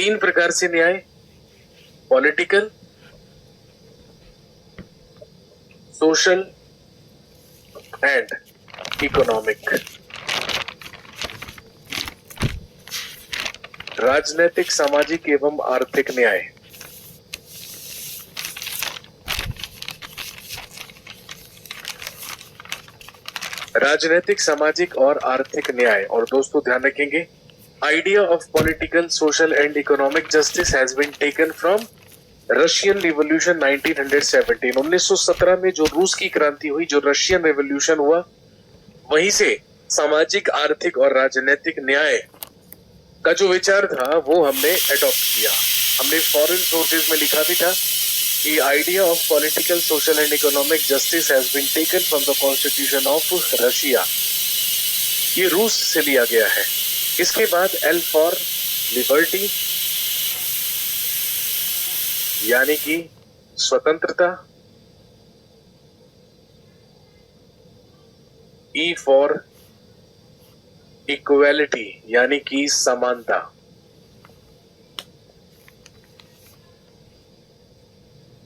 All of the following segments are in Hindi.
तीन प्रकार से न्याय, पॉलिटिकल, सोशल एंड इकोनॉमिक। राजनैतिक, सामाजिक एवं आर्थिक न्याय। राजनैतिक, सामाजिक और आर्थिक न्याय। और दोस्तों ध्यान रखेंगे, idea of political, social and economic justice has been taken from Russian revolution 1917। 1917 में जो रूस की क्रांति हुई, जो रशियन रेवोल्यूशन हुआ, वहीं से सामाजिक, आर्थिक और राजनीतिक न्याय का जो विचार था वो हमने एडॉप्ट किया। हमने फॉरेन सोर्सेज में लिखा भी था कि idea of political, social and economic justice has been taken from the constitution of Russia. ये रूस से लिया गया है। इसके बाद एल फॉर लिबर्टी यानी कि स्वतंत्रता, ई फॉर इक्वालिटी यानी कि समानता,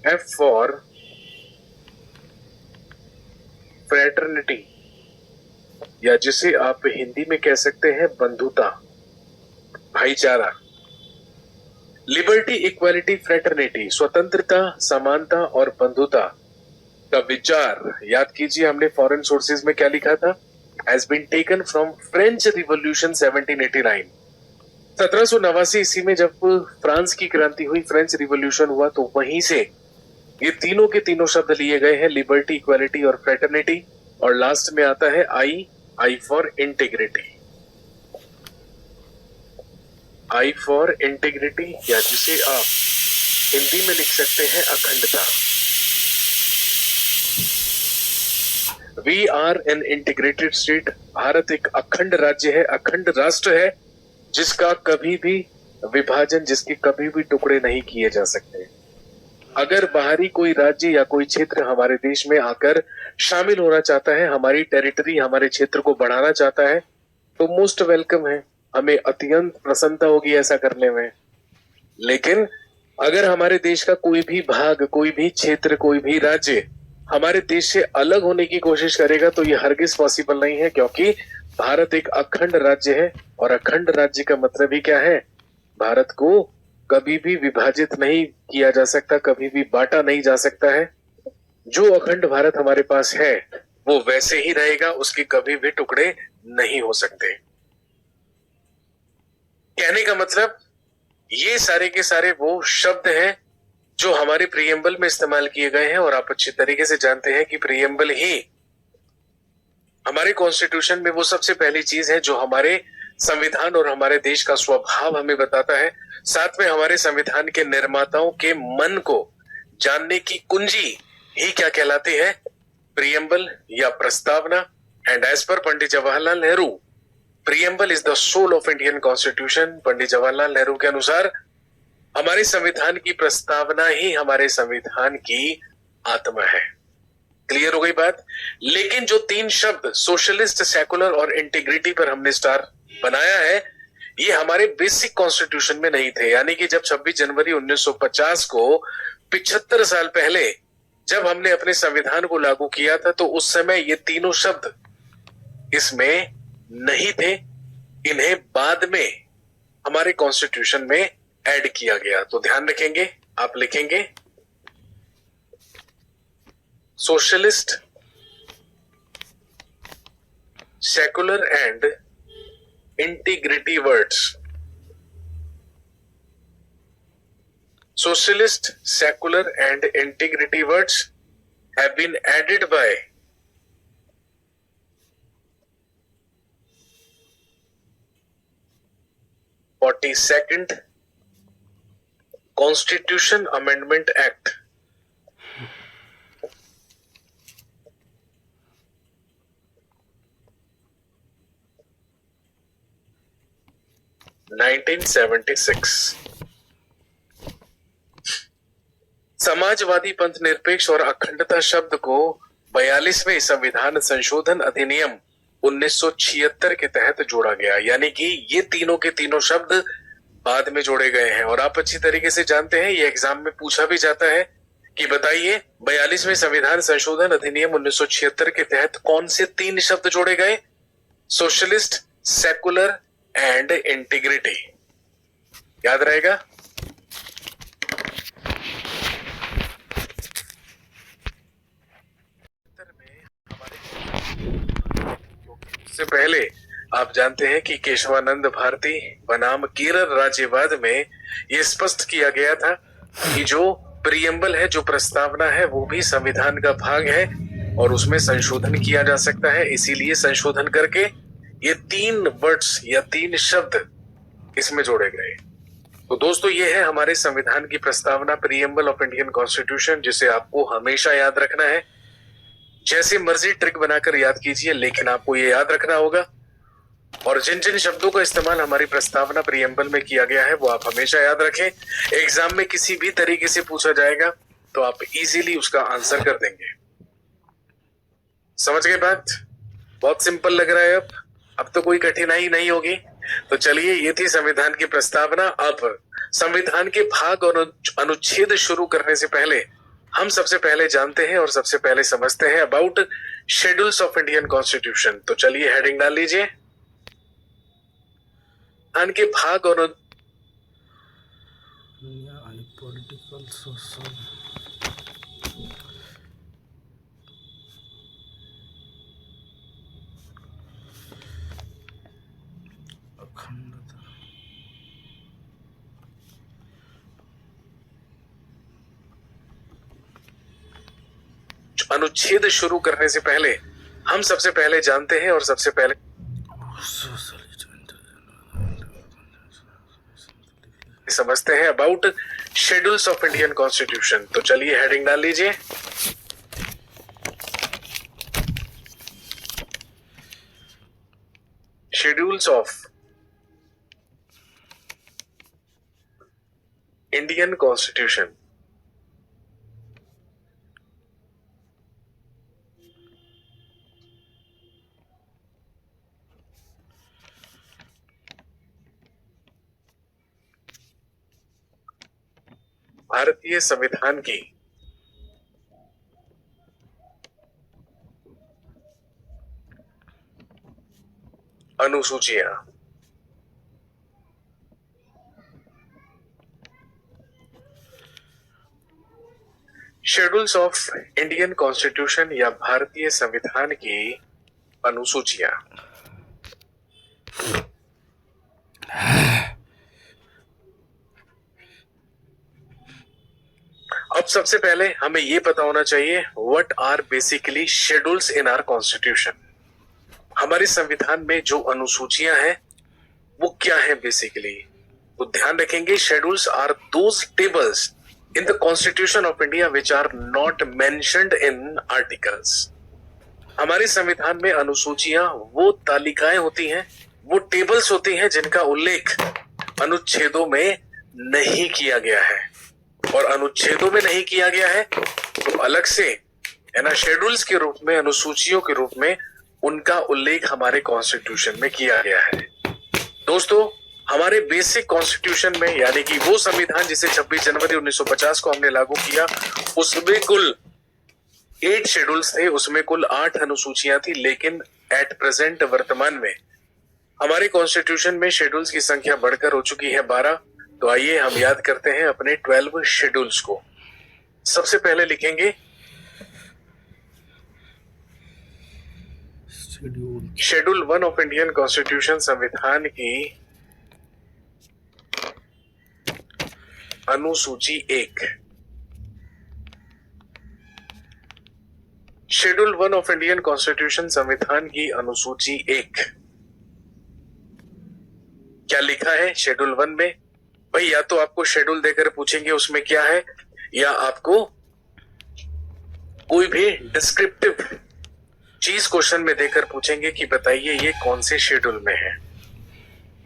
एफ फॉर फ्रेटर्निटी या जिसे आप हिंदी में कह सकते हैं बंधुता, भाईचारा। लिबर्टी, इक्वालिटी, फ्रेटर्निटी, स्वतंत्रता, समानता और बंधुता का विचार याद कीजिए। हमने फॉरेन सोर्सेज में क्या लिखा था? Has been taken from French revolution 1789। 1789 ईस्वी में जब फ्रांस की क्रांति हुई, फ्रेंच रिवॉल्यूशन हुआ, तो वहीं से ये तीनों के तीनों शब्द लिए गए हैं, लिबर्टी, इक्वालिटी और फ्रेटर्निटी। और लास्ट में आता है I for integrity. I for integrity या जिसे आप हिंदी में लिख सकते हैं अखंडता। We are an integrated state. Bharat एक अखंड राज्य है, अखंड राष्ट्र है, जिसका कभी भी विभाजन, जिसके कभी भी टुकड़े नहीं किए जा सकते। अगर बाहरी कोई राज्य या कोई क्षेत्र हमारे देश में आकर शामिल होना चाहता है, हमारी टेरिटरी, हमारे क्षेत्र को बढ़ाना चाहता है, तो मोस्ट वेलकम है। हमें अत्यंत प्रसन्नता होगी ऐसा करने में। लेकिन अगर हमारे देश का कोई भी भाग, कोई भी क्षेत्र, कोई भी राज्य हमारे देश से अलग होने की कोशिश करेगा, तो ये हरगिज पॉसिबल नहीं है, क्योंकि भारत एक अखंड राज्य है। और अखंड राज्य का मतलब ही क्या है? भारत को कभी भी विभाजित नहीं किया जा सकता, कभी भी बांटा नहीं जा सकता है। जो अखंड भारत हमारे पास है वो वैसे ही रहेगा, उसके कभी भी टुकड़े नहीं हो सकते। कहने का मतलब ये सारे के सारे वो शब्द हैं जो हमारे प्रीएम्बल में इस्तेमाल किए गए हैं। और आप अच्छी तरीके से जानते हैं कि प्रीएम्बल ही हमारे कॉन्स्टिट्यूशन में वो सबसे पहली चीज है जो हमारे संविधान और हमारे देश का स्वभाव हमें बताता है। साथ में हमारे संविधान के निर्माताओं के मन को जानने की कुंजी ही क्या कहलाती है? प्रीएम्बल या प्रस्तावना। And as per Pandit Jawaharlal Nehru, preamble is the soul of Indian constitution. Pandit Jawaharlal Nehru के अनुसार हमारे संविधान की प्रस्तावना ही हमारे संविधान की आत्मा है। क्लियर हो गई बात? लेकिन जो तीन शब्द सोशलिस्ट, सेकुलर और इंटीग्रिटी पर हमने स्टार बनाया है, ये हमारे बेसिक कॉन्स्टिट्यूशन में नहीं थे। यानी कि जब 26 जनवरी 1950 को 75 साल पहले जब हमने अपने संविधान को लागू किया था, तो उस समय ये तीनों शब्द इसमें नहीं थे। इन्हें बाद में हमारे कॉन्स्टिट्यूशन में ऐड किया गया। तो ध्यान रखेंगे, आप लिखेंगे socialist, secular and integrity words. Socialist, secular and integrity words have been added by (42nd) Constitution Amendment Act 1976। Samajwadi, पंथ निरपेक्ष और अखंडता शब्द को 42वें संविधान संशोधन अधिनियम 1976 के तहत जोड़ा गया। यानी कि ये तीनों के तीनों शब्द बाद में जोड़े गए हैं। और आप अच्छी तरीके से जानते हैं, ये एग्जाम में पूछा भी जाता है कि बताइए 42वें संविधान संशोधन अधिनियम 1976 के तहत कौन से 3 शब्द जोड़े गए? Socialist, secular and integrity. याद रहेगा? उससे पहले आप जानते हैं कि केशवानंद भारती बनाम केरल राज्यवाद में यह स्पष्ट किया गया था कि जो प्रियम्बल है, जो प्रस्तावना है, वो भी संविधान का भाग है और उसमें संशोधन किया जा सकता है। इसीलिए संशोधन करके ये 3 वर्ड्स या 3 शब्द इसमें जोड़े गए। तो दोस्तों, ये है हमारे संविधान की प्रस्तावना, प्रियम्बल ऑफ इंडियन कॉन्स्टिट्यूशन, जिसे आपको हमेशा याद रखना है। जैसे मर्जी ट्रिक बनाकर याद कीजिए, लेकिन आपको ये याद रखना होगा। और जिन जिन शब्दों का इस्तेमाल हमारी प्रस्तावना प्रियम्बल में किया गया है वो आप हमेशा याद रखें। एग्जाम में किसी भी तरीके से पूछा जाएगा तो आप इजीली उसका आंसर कर देंगे। समझ गए बात? बहुत सिंपल लग रहा है। अब तो कोई कठिनाई नहीं होगी। तो चलिए, ये थी संविधान की प्रस्तावना। अब संविधान के भाग और अनुच्छेद शुरू करने से पहले हम सबसे पहले जानते हैं और सबसे पहले समझते हैं about schedules of Indian constitution. तो चलिए हेडिंग डाल लीजिए, संविधान के भाग और पॉलिटिकल सोशल अखंडता। अनुच्छेद शुरू करने से पहले हम सबसे पहले जानते हैं और सबसे पहले समझते हैं about schedules of Indian constitution. तो चलिए हेडिंग डाल लीजिए, शेड्यूल्स ऑफ इंडियन कॉन्स्टिट्यूशन। भारतीय संविधान की अनुसूचियां। शेड्यूल्स ऑफ इंडियन कॉन्स्टिट्यूशन या भारतीय संविधान की अनुसूचियां। अब सबसे पहले हमें यह पता होना चाहिए what are basically schedules in our constitution. हमारे संविधान में जो अनुसूचियां हैं वो क्या है बेसिकली। तो ध्यान रखेंगे, schedules are those tables in the constitution of India which are not mentioned in articles. हमारे संविधान में अनुसूचियां वो तालिकाएं होती हैं, वो टेबल्स होती हैं जिनका उल्लेख अनुच्छेदों में नहीं किया गया है। और अनुच्छेदों में नहीं किया गया है तो अलग से है ना, शेड्यूल्स के रूप में, अनुसूचियों के रूप में उनका उल्लेख हमारे कॉन्स्टिट्यूशन में किया गया है। दोस्तों, हमारे बेसिक कॉन्स्टिट्यूशन में, यानी कि वो संविधान जिसे 26 जनवरी 1950 को हमने लागू किया, उसमें कुल 8 शेड्यूल्स थे, उसमें कुल 8 अनुसूचियां थी। लेकिन एट प्रेजेंट, वर्तमान में हमारे कॉन्स्टिट्यूशन में शेड्यूल्स की संख्या बढ़कर हो चुकी है 12। तो आइए हम याद करते हैं अपने 12 शेड्यूल्स को। सबसे पहले लिखेंगे शेड्यूल 1 ऑफ इंडियन कॉन्स्टिट्यूशन, संविधान की अनुसूची 1। शेड्यूल 1 ऑफ इंडियन कॉन्स्टिट्यूशन, संविधान की अनुसूची 1। क्या लिखा है शेड्यूल 1 में? भाई, या तो आपको शेड्यूल देकर पूछेंगे उसमें क्या है, या आपको कोई भी डिस्क्रिप्टिव चीज क्वेश्चन में देकर पूछेंगे कि बताइए ये कौन से शेड्यूल में है।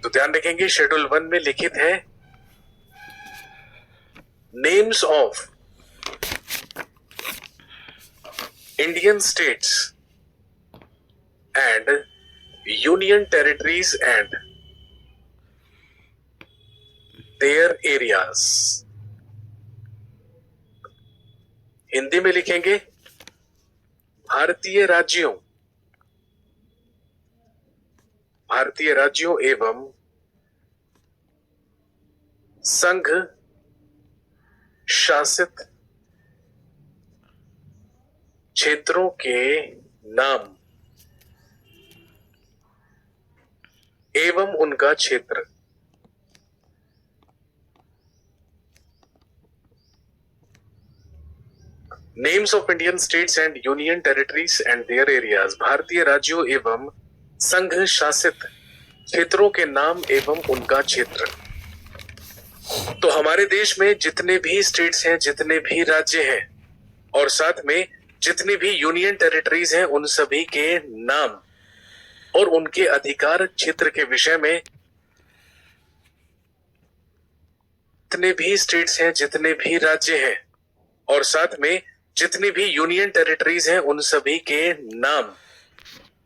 तो ध्यान रखेंगे, शेड्यूल 1 में लिखित है names of Indian states and union territories and their areas। Hindi में लिखेंगे भारतीय राज्यों एवं संघ शासित क्षेत्रों के नाम एवं उनका क्षेत्र। Names of Indian states and union territories and there areas. भारतीय राज्यों एवं संघ शासित क्षेत्रों के नाम एवं उनका क्षेत्र। तो हमारे देश में जितने भी स्टेट्स हैं, जितने भी राज्य हैं और साथ में जितनी भी यूनियन टेरिटरीज हैं, उन सभी के नाम और उनके अधिकार क्षेत्र के विषय में, जितने भी स्टेट्स हैं, जितने भी राज्य हैं और साथ में जितनी भी यूनियन टेरिटरीज हैं, उन सभी के नाम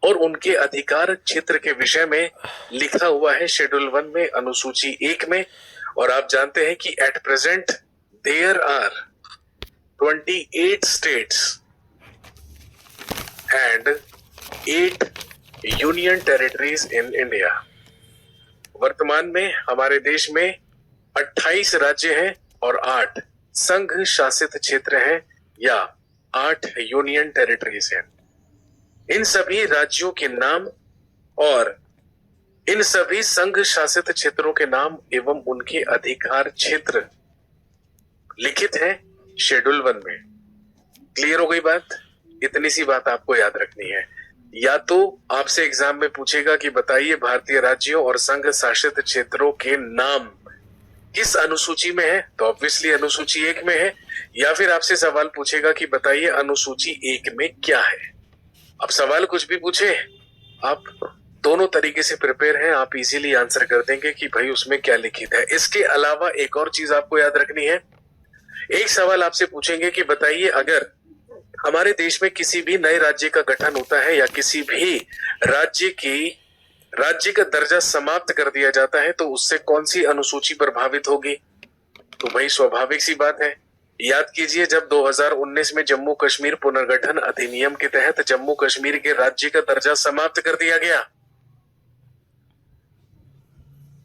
और उनके अधिकार क्षेत्र के विषय में लिखा हुआ है शेड्यूल 1 में, अनुसूची 1 में। और आप जानते हैं कि at present there are 28 states and 8 union territories in India. वर्तमान में हमारे देश में 28 राज्य हैं और 8 संघ शासित क्षेत्र हैं या 8 यूनियन टेरिटरीज हैं। इन सभी राज्यों के नाम और इन सभी संघ शासित क्षेत्रों के नाम एवं उनके अधिकार क्षेत्र लिखित है शेड्यूल 1 में। क्लियर हो गई बात? इतनी सी बात आपको याद रखनी है। या तो आपसे एग्जाम में पूछेगा कि बताइए भारतीय राज्यों और संघ शासित क्षेत्रों के नाम किस अनुसूची में है, तो ऑब्वियसली अनुसूची 1 में है। या फिर आपसे सवाल पूछेगा कि बताइए अनुसूची 1 में क्या है। अब सवाल कुछ भी पूछे, आप दोनों तरीके से प्रिपेयर हैं, आप इजीली आंसर कर देंगे कि भाई उसमें क्या लिखित है। इसके अलावा एक और चीज आपको याद रखनी है। एक सवाल आपसे पूछेंगे कि बताइए अगर हमारे देश में किसी भी नए राज्य का गठन होता है या किसी भी राज्य का दर्जा समाप्त कर दिया जाता है तो उससे कौन सी अनुसूची प्रभावित होगी? तो भाई स्वाभाविक सी बात है, याद कीजिए जब 2019 में जम्मू कश्मीर पुनर्गठन अधिनियम के तहत जम्मू कश्मीर के राज्य का दर्जा समाप्त कर दिया गया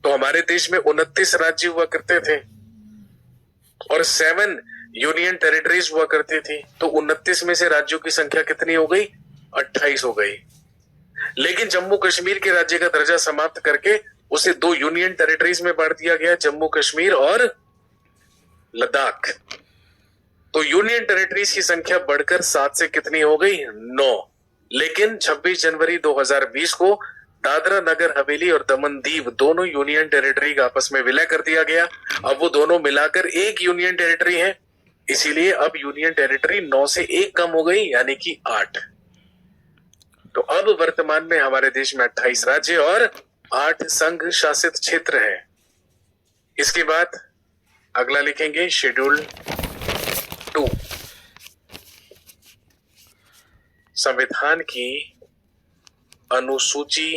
तो हमारे देश में 29 राज्य हुआ करते थे और 7 यूनियन टेरिटरीज हुआ करती थी। तो 29 में से राज्यों की संख्या कितनी हो गई? 28 हो गई। लेकिन जम्मू कश्मीर के राज्य का दर्जा समाप्त करके उसे 2 यूनियन टेरिटरीज में बांट दिया गया, जम्मू कश्मीर और लद्दाख। तो यूनियन टेरिटरीज की संख्या बढ़कर 7 से कितनी हो गई? 9। लेकिन 26 जनवरी 2020 को दादरा नगर हवेली और दमन दीव दोनों यूनियन टेरिटरी का आपस में विलय कर दिया गया। अब वो दोनों मिलाकर एक यूनियन टेरिटरी है, इसीलिए अब यूनियन टेरिटरी 9 से 1 कम हो गई, यानी कि 8। तो अब वर्तमान में हमारे देश में 28 राज्य और 8 संघ शासित क्षेत्र हैं। इसके बाद अगला लिखेंगे शेड्यूल 2, संविधान की अनुसूची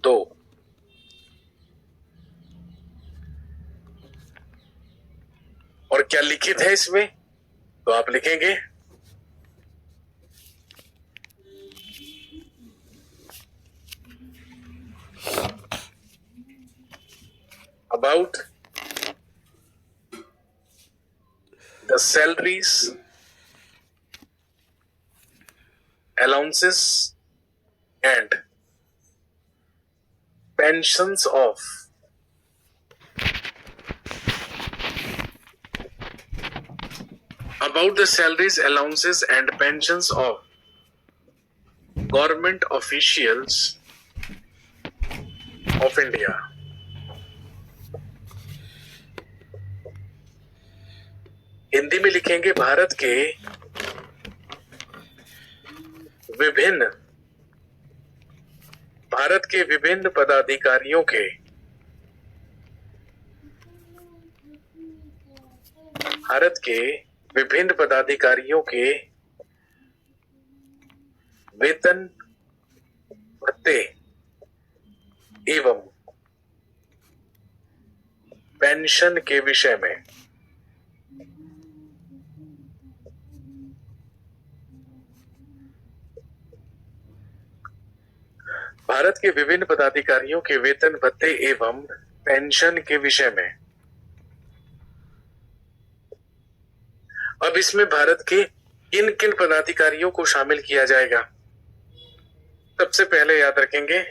2। और क्या लिखित है इसमें? तो आप लिखेंगे about the salaries, allowances and pensions of government officials of India। Hindi में लिखेंगे भारत के विभिन्न पदाधिकारियों के वेतन भत्ते एवं पेंशन के विषय में। भारत के विभिन्न पदाधिकारियों के वेतन भत्ते एवं पेंशन के विषय में। अब इसमें भारत के किन किन पदाधिकारियों को शामिल किया जाएगा? सबसे पहले याद रखेंगे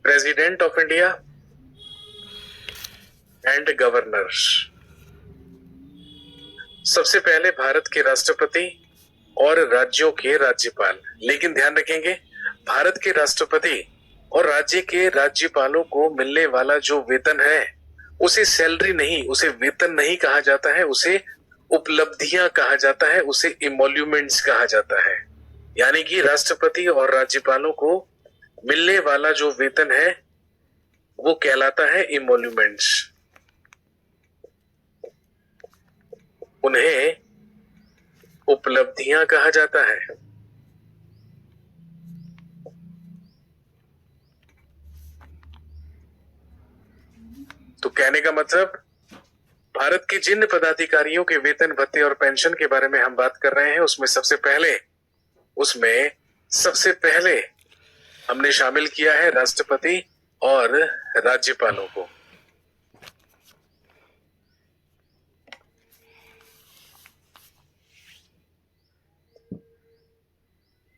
president of India and governors. सबसे पहले भारत के राष्ट्रपति और राज्यों के राज्यपाल। लेकिन ध्यान रखेंगे भारत के राष्ट्रपति और राज्य के राज्यपालों को मिलने वाला जो वेतन है उसे सैलरी नहीं, उसे वेतन नहीं कहा जाता है, उसे उपलब्धियां कहा जाता है, उसे इमोल्यूमेंट्स कहा जाता है। यानी कि राष्ट्रपति और राज्यपालों को मिलने वाला जो वेतन है वो कहलाता है इमोल्यूमेंट्स। उन्हें उपलब्धियां कहा जाता है। तो कहने का मतलब भारत के जिन पदाधिकारियों के वेतन भत्ते और पेंशन के बारे में हम बात कर रहे हैं उसमें सबसे पहले हमने शामिल किया है राष्ट्रपति और राज्यपालों को।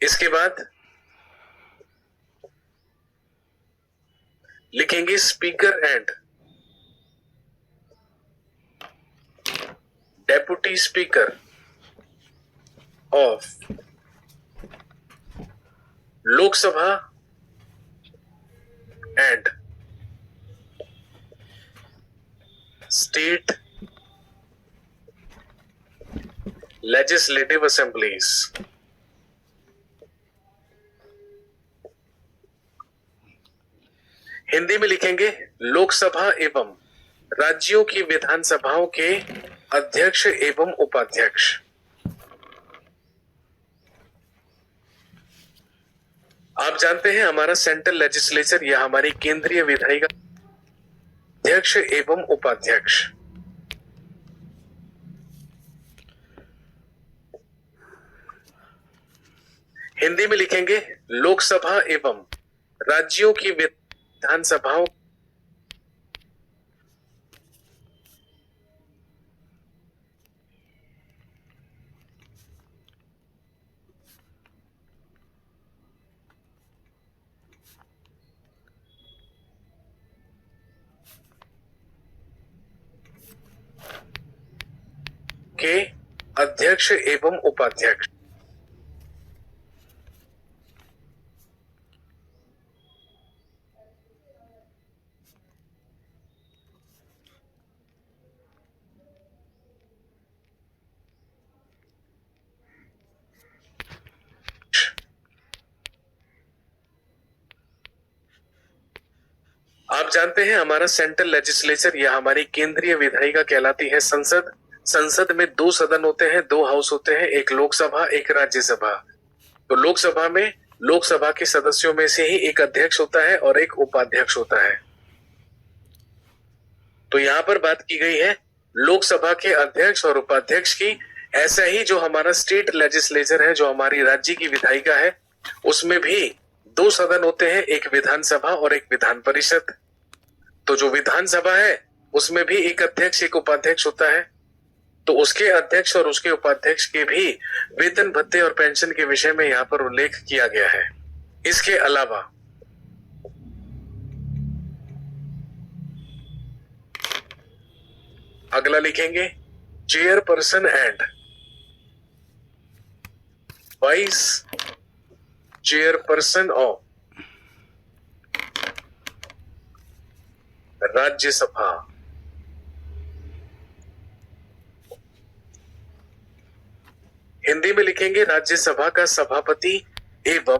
इसके बाद लिखेंगे speaker and deputy speaker of Lok Sabha and state legislative assemblies. Hindi में लिखेंगे लोकसभा एवं राज्यों की विधानसभाओं के अध्यक्ष एवं उपाध्यक्ष। आप जानते हैं हमारा सेंट्रल लेजिस्लेचर या हमारी केंद्रीय विधायी का अध्यक्ष एवं उपाध्यक्ष। हिंदी में लिखेंगे लोकसभा एवं राज्यों की विधानसभाओं के अध्यक्ष एवं उपाध्यक्ष। आप जानते हैं हमारा सेंट्रल लेजिस्लेचर या हमारी केंद्रीय विधायिका कहलाती है संसद। संसद में दो सदन होते हैं, दो हाउस होते हैं, एक लोकसभा एक राज्यसभा। तो लोकसभा में लोकसभा के सदस्यों में से ही एक अध्यक्ष होता है और एक उपाध्यक्ष होता है। तो यहां पर बात की गई है लोकसभा के अध्यक्ष और उपाध्यक्ष की। ऐसा ही जो हमारा स्टेट लेजिस्लेचर है, जो हमारी राज्य की विधायिका है, उसमें भी दो सदन होते हैं, एक विधानसभा और एक विधान परिषद। तो जो विधानसभा है उसमें भी एक अध्यक्ष एक उपाध्यक्ष होता है। तो उसके अध्यक्ष और उसके उपाध्यक्ष के भी वेतन भत्ते और पेंशन के विषय में यहां पर उल्लेख किया गया है। इसके अलावा अगला लिखेंगे chairperson and vice chairperson of Rajya Sabha. Hindi में लिखेंगे राज्यसभा का सभापति एवं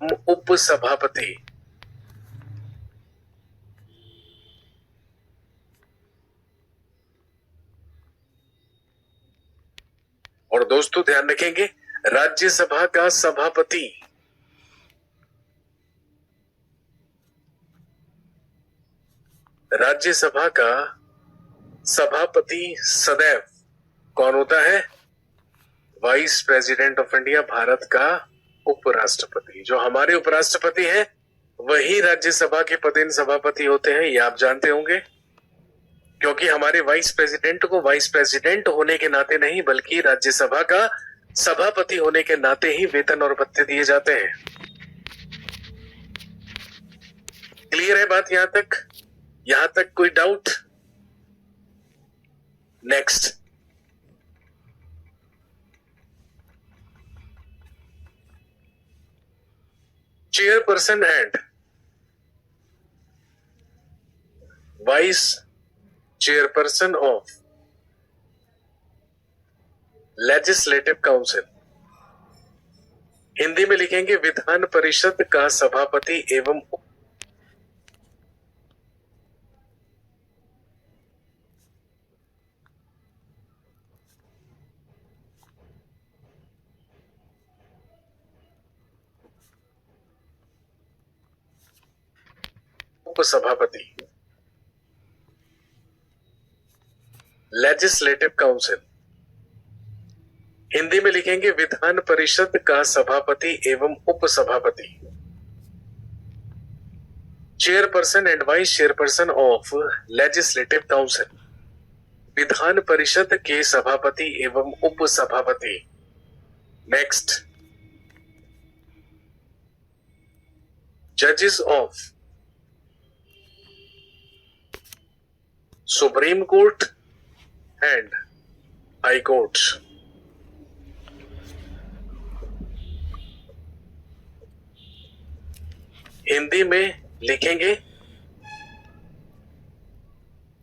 एवं उपसभापति। और दोस्तों ध्यान रखेंगे, राज्यसभा का सभापति, राज्यसभा का सभापति सदैव कौन होता है? Vice president of India, Bharat का उपराष्ट्रपति। जो हमारे उपराष्ट्रपति हैं वही राज्यसभा के पदेन सभापति होते हैं, ये आप जानते होंगे, क्योंकि हमारे वाइस प्रेसिडेंट को वाइस प्रेसिडेंट होने के नाते नहीं बल्कि राज्यसभा का सभापति होने के नाते ही वेतन और भत्ते दिए जाते हैं। क्लियर है बात यहां तक? यहां तक कोई doubt? Next, chairperson and vice chairperson of legislative council, Hindi में लिखेंगे विधान परिषद का सभापति एवं उपसभापति। लेजिस्लेटिव काउंसिल, हिंदी में लिखेंगे विधान परिषद का सभापति एवं उपसभापति। Chairperson and vice chairperson of legislative council, Vidhan Parishad के सभापति एवं उपसभापति। नेक्स्ट, जजेस of supreme court and high court, Hindi में लिखेंगे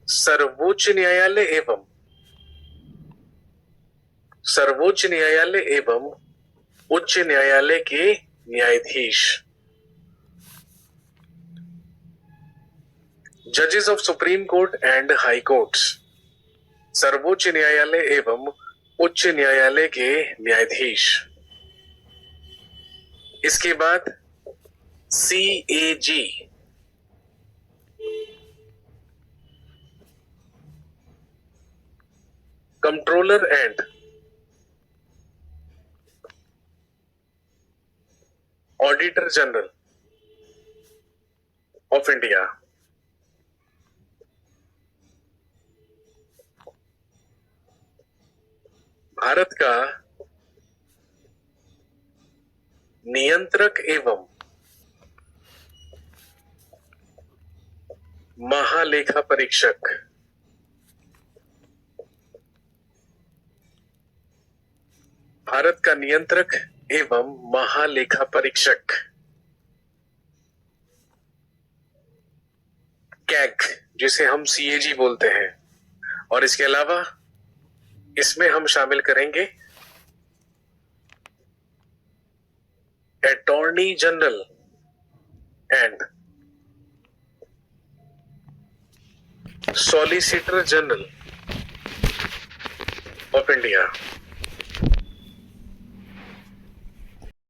सर्वोच्च न्यायालय एवं उच्च न्यायालय के न्यायाधीश। जजेस of supreme court and high court, सर्वोच्च न्यायालय एवं उच्च न्यायालय के न्यायाधीश। इसके बाद CAG, controller and auditor general of India. Bharat का नियंत्रक एवं महालेखा परीक्षक। भारत का नियंत्रक एवं महालेखा परीक्षक, कैग, जिसे हम CAG बोलते हैं। और इसके अलावा इसमें हम शामिल करेंगे attorney general and solicitor general of India.